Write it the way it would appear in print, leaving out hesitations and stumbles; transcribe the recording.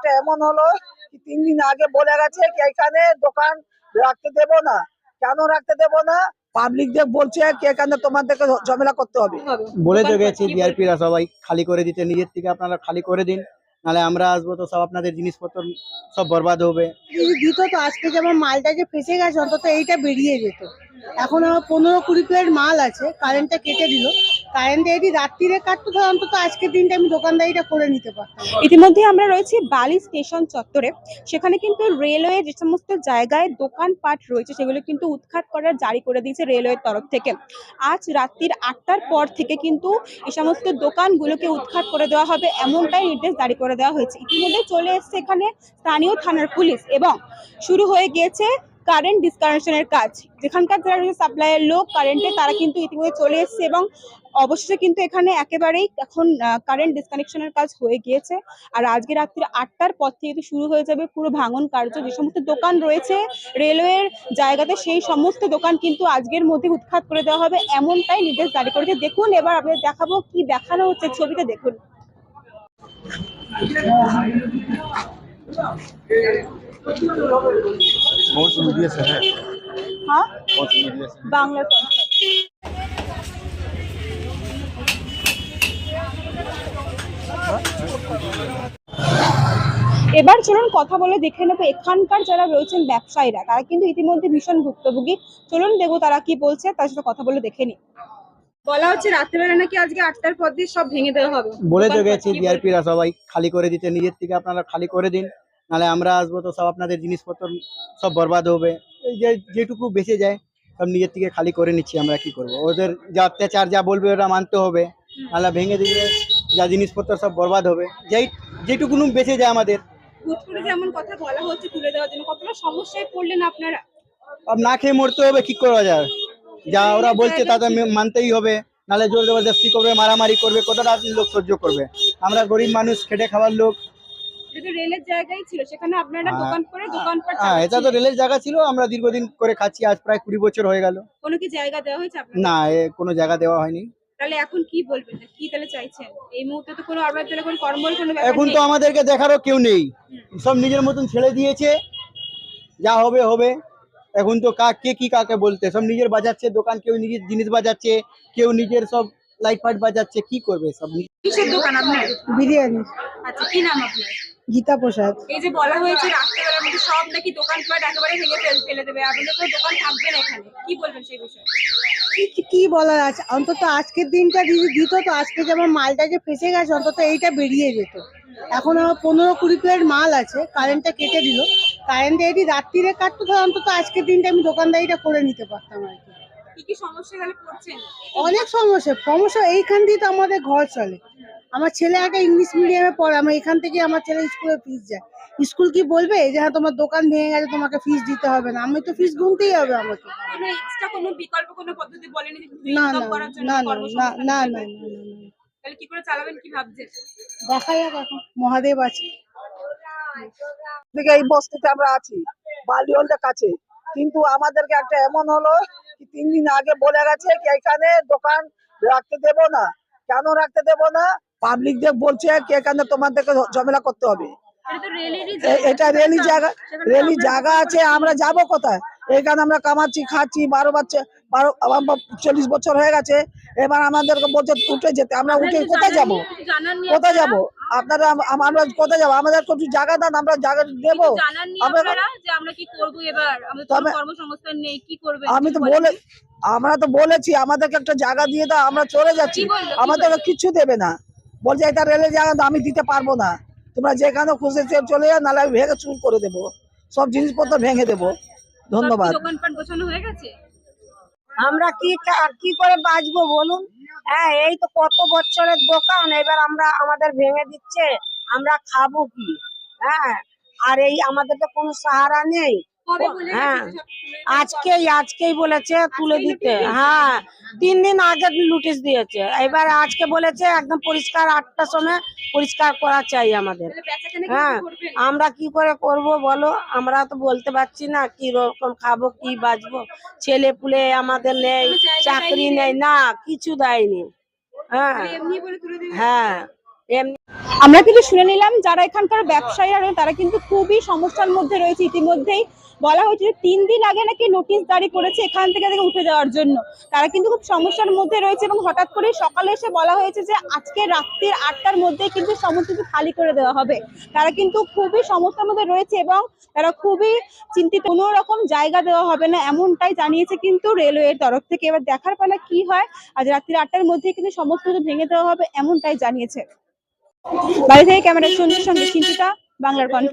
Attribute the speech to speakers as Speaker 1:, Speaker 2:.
Speaker 1: একটা এমন হলো কি 3 দিন আগে বলে গেছে কি এখানে দোকান রাখতে দেব না। কেন রাখতে দেব না? পাবলিকদের বলছে কি এখানে তোমাদেরকে ঝামেলা করতে হবে।
Speaker 2: বলে তো গেছি ডিআরপিরা সবাই খালি করে দিতে, নিজের থেকে আপনারা খালি করে দিন, নাহলে আমরা আসবো তো সব আপনাদের জিনিসপত্র সব বরবাদ হবে।
Speaker 3: দিত তো আজকে যেমন মালটা যে ফেসে গেছে অন্তত এইটা বেরিয়ে যেত। এখন আমার 15-20 প্লেট মাল আছে, কারেন্টটা কেটে দিল। কারেন্টটা যদি রাত্রিরে কাটতো তাহলে অন্তত আজকের দিনটা আমি দোকানদারিটা করে নিতে পারতাম।
Speaker 4: ইতিমধ্যে আমরা রয়েছি বালি স্টেশন চত্বরে। সেখানে কিন্তু রেলওয়ে যে সমস্ত জায়গায় দোকানপাট রয়েছে সেগুলো কিন্তু উৎখাত করার জারি করে দিয়েছে রেলওয়ের তরফ থেকে। আজ রাত্রির 8টার পর থেকে কিন্তু এই সমস্ত দোকানগুলোকে উৎখাত করে দেওয়া হবে এমনটাই নির্দেশ জারি করে দেওয়া হয়েছে। ইতিমধ্যে চলে এসেছে এখানে স্থানীয় থানার পুলিশ এবং শুরু হয়ে গিয়েছে কারেন্ট ডিসকানেকশনের কাজ। যেখানকার যারা সাপ্লাইয়ের লোক কারেন্টে তারা কিন্তু ইতিমধ্যে চলে এসেছে এবং অবশেষে কিন্তু এখানে একেবারেই এখন কারেন্ট ডিসকানেকশনের কাজ হয়ে গিয়েছে। আর আজকে রাত্রি 8টার পর থেকে শুরু হয়ে যাবে পুরো ভাঙন কার্য। যে সমস্ত দোকান রয়েছে রেলওয়ের জায়গাতে সেই সমস্ত দোকান কিন্তু আজকের মধ্যে উৎখাত করে দেওয়া হবে এমনটাই নির্দেশ জারি করেছে। দেখুন এবার আপনাদের দেখাবো কি দেখানো হচ্ছে, ছবিতে দেখুন। হ্যাঁ, বাংলার কণ্ঠ। এবার চলুন কথা বলে দেখে নেবো এখানকার যারা রয়েছেন ব্যবসায়ীরা, তারা কিন্তু ইতিমধ্যে ভীষণ ভুক্তভোগী। চলুন দেখবো তারা কি বলছে, তার সাথে কথা বলে দেখে নি। বলা হচ্ছে রাত্রেবেলা নাকি আজকে 8টার পর দিয়ে সব ভেঙে দেওয়া হবে।
Speaker 2: বলে তো গেছি ডিআরপিরা সবাই খালি করে দিতে, নিজের থেকে আপনারা খালি করে দিন, নাহলে আমরা আসবো তো সব আপনাদের জিনিসপত্র সব বরবাদ হবে। এই যে যেটুকু বেঁচে যায় সব নিজের থেকে খালি করে নিচ্ছি। আমরা কি করব, ওদের যা অত্যাচার যা বলবে ওরা মানতে হবে, নাহলে ভেঙে দিলে যা জিনিসপত্র সব বরবাদ হবে। যেটুকুনো বেঁচে যায় আমাদের।
Speaker 4: হুট করে যেমন কথা বলা হচ্ছে তুলে দেওয়ার জন্য, কতটা সমস্যায় পড়লেন আপনারা?
Speaker 2: अब না খেয়ে মরতে হবে, কি করা যায়? যা ওরা বলছে তা তো মানতেই হবে, নাহলে জোর জবরদস্তি করবে, মারামারি করবে, কতটা লোক সহ্য করবে? আমরা গরিব মানুষ, খেটে খাওয়ার লোক।
Speaker 4: এটা তো রেলের জায়গায় ছিল, সেখানে আপনারা দোকান করে দোকানপাট
Speaker 2: হ্যাঁ, এটা তো
Speaker 4: চালাচ্ছিলেন।
Speaker 2: রেলের জায়গা ছিল, আমরা দীর্ঘদিন করে খাচ্ছি, আজ প্রায় 20 বছর হয়ে গেল।
Speaker 4: কোনো কি জায়গা দেওয়া হয়েছে আপনাদের?
Speaker 2: না, কোনো জায়গা দেওয়া হয়নি।
Speaker 4: তাহলে এখন কি বলবেন, কি তাহলে চাইছেন? এই মুহূর্তে তো কোনো আপনাদের তাহলে কোনো কর্মর কোনো ব্যাপার
Speaker 2: এখন
Speaker 4: নেই।
Speaker 2: তো আমাদেরকে দেখারও কেউ নেই, সব নিজের মতন ছেড়ে দিয়েছে, যা হবে হবে। এখন তো কে কি কাকে বলতে, সব নিজের বাজাচ্ছে দোকান, কেউ নিজের জিনিস বাজাচ্ছে, কেউ নিজের সব লাইট ফাইট বাজাচ্ছে, কি করবে সব।
Speaker 4: কিসের দোকান আপনার?
Speaker 3: বিরিয়ানি।
Speaker 4: আচ্ছা, কি নাম আপনার?
Speaker 3: গীতা প্রসাদ।
Speaker 4: এই যে বলা হয়েছে রাত্রেবেলার মধ্যে সব নাকি দোকানপাট একেবারে ভেঙে ফেলে দেবে, আপনাদের কোনো দোকান থাকবে না এখানে, কি বলবেন সেই বিষয়ে?
Speaker 3: কি বলার আছে, অন্তত আজকের দিনটা যদি দিত তো আজকে যেমন মালটা যে ফেসে গেছে অন্তত এইটা বেরিয়ে যেত। এখন আমার 15-20 প্লেট মাল আছে, কারেন্টটা কেটে দিল। কারেন্টটা যদি রাত্রিরে কাটতো তাহলে অন্তত আজকের দিনটা আমি দোকানদারিটা করে নিতে পারতাম আর কি।
Speaker 4: কি সমস্যা গেলে পড়ছেন?
Speaker 3: অনেক সমস্যা এইখান দিয়ে তো আমাদের ঘর চলে। আমার ছেলে একটা ইংলিশ মিডিয়ামে পড়ে, আমার এখান থেকে আমার ছেলে স্কুলে ফিস যায়। স্কুল কি বলবে যে হ্যাঁ তোমার দোকান ভেঙে গেছে তোমাকে ফিস দিতে হবে না? আমি তো ফিস গুনতেই হবে আমাকে।
Speaker 4: কোনো এক্সট্রা কোনো বিকল্প কোনো পদ্ধতি বলেনি যে
Speaker 3: না
Speaker 4: ইনকাম
Speaker 3: না
Speaker 4: করার জন্য
Speaker 3: না না না
Speaker 4: কর্মসংস্থান
Speaker 3: না
Speaker 4: করবে?
Speaker 3: না না না।
Speaker 4: তাহলে কি করে চালাবেন, কি ভাবছেন?
Speaker 3: দেখা যাক, এখন মহাদেব আছে।
Speaker 1: দিকে এই বস্তিতে আমরা আছি বালি হলটার কাছে, কিন্তু আমাদেরকে একটা এমন হলো কি 3 দিন আগে বলে গেছে কি এখানে দোকান রাখতে দেব না। কেন রাখতে দেব না? পাবলিকদের বলছে কি এখানে তোমাদেরকে ঝামেলা করতে হবে।
Speaker 4: এটা তো রেলেরই
Speaker 1: এটা রেলি জায়গা আছে, আমরা যাব কোথায়? এখানে আমরা কামাচ্ছি খাচ্ছি, 40 বছর হয়ে গেছে। এবার আমাদেরকে বলছে উঠে যেতে, আমরা উঠে কোথায় যাব? কোথায় যাব? আপনারা আমরা কোথায় যাবো? আমাদের কিছু জায়গা দেন, আমরা জায়গা দেবো।
Speaker 4: আমরা কি করব এবার? আমাদের কর্মসংস্থান নেই, কি করবেন?
Speaker 1: আমরা তো বলেছি আমাদেরকে একটা জায়গা দিয়ে দাও, আমরা চলে যাচ্ছি। আমাদেরকে কিছু দেবে না, বলছে এটা রেলের জায়গা, আমি দিতে পারবো না, তোমরা যেখানে খুশি চলে যাও, নাহলে আমি ভেঙে চুর করে দেবো, সব জিনিসপত্র ভেঙে দেবো। ধন্যবাদ।
Speaker 4: দোকানপাট গোছানো হয়ে গেছে?
Speaker 5: আমরা কি করে বাঁচবো বলুন? হ্যাঁ, এই তো কত বছরের দোকান, এবার আমাদের ভেঙে দিচ্ছে, আমরা খাবো কি? হ্যাঁ, আর এই আমাদের তো কোনো সাহারা নেই। হ্যাঁ, আজকেই বলেছে তুলে দিতে। হ্যাঁ, 3 দিন আগে নোটিশ দিয়েছে, এবার আজকে বলেছে একদম পরিষ্কার 8টার সময় পরিষ্কার করা চাই আমাদের। হ্যাঁ, আমরা কি করে করব বলো? আমরা তো বলতে পারছি না কি রকম খাবো, কি বাঁচবো। ছেলে পুলে আমাদের নেই, চাকরি নেই, না কিছু দেয়নি। হ্যাঁ হ্যাঁ, এমনি
Speaker 4: আমরা কিন্তু শুনে নিলাম যারা এখানকার ব্যবসায়ী আর তারা কিন্তু খুবই সমস্যার মধ্যে রয়েছে। ইতিমধ্যেই বলা হয়েছে যে 3 দিন আগে নাকি নোটিশ জারি করেছে এখান থেকে উঠে যাওয়ার জন্য। তারা কিন্তু খুব সমস্যার মধ্যে রয়েছে এবং হঠাৎ করে সকালে এসে বলা হয়েছে যে আজকে রাত্রির 8টার মধ্যে কিন্তু সমস্ত কিছু খালি করে দেওয়া হবে। তারা কিন্তু খুবই সমস্যার মধ্যে রয়েছে এবং তারা খুবই চিন্তিত। কোনো রকম জায়গা দেওয়া হবে না এমনটাই জানিয়েছে কিন্তু রেলওয়ের তরফ থেকে। এবার দেখার পালা কি হয়। আজ রাত্রি 8টার মধ্যে কিন্তু সমস্ত কিছু ভেঙে দেওয়া হবে এমনটাই জানিয়েছে। বাড়ি থেকে ক্যামেরা সন্ধ্যের সঙ্গে চিন্তিতা, বাংলার কণ্ঠ।